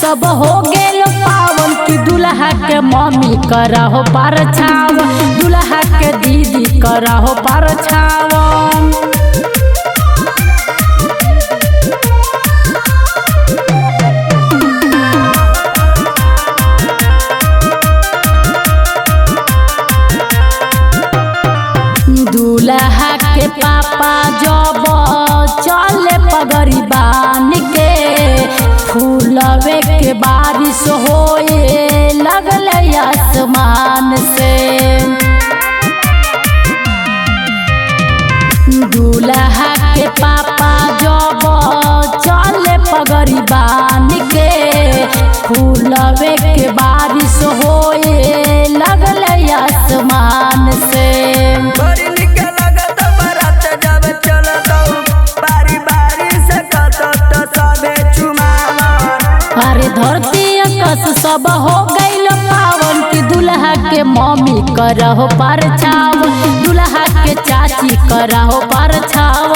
सब हो गेल पावन की दुल्हा के मम्मी करहो परछाव, दुल्हा के दीदी करहो परछाव। दुल्हा के पापा जब चले पगड़ी बान के, फूलवे के बारिश होए लगल आसमान से। दुल्हा के पापा जब चले पगड़ी बान के, फूलवे के बारिश होए लगल आसमान से। अरे धरती आकाश सब हो गइल पावन की दुल्हा के मम्मी करहो परछाव, दुल्हा के चाची करहो परछाव।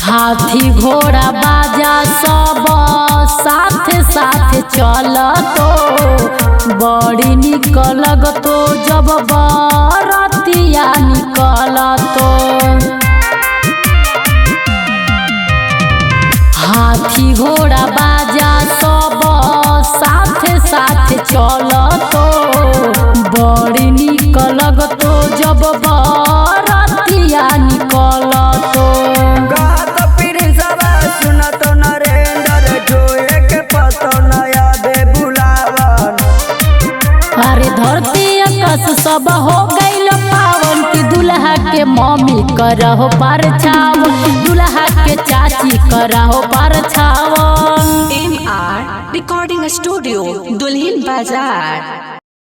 हाथी घोड़ा बाजा सब साथ साथ चलतो, बड़ी निक लगतो जब बरतिया निकलतो। हाथी घोड़ा बाजा सब साथ साथ चलतो, बड़ी निक लगतो जब बरतिया निकलतो। अरे धरती आकाश सब हो गइल पावन की दुल्हा के मम्मी करहो परछाव, दुल्हा के चाची करहो परछाव। MR Recording Studio, Dulhin Bazaar।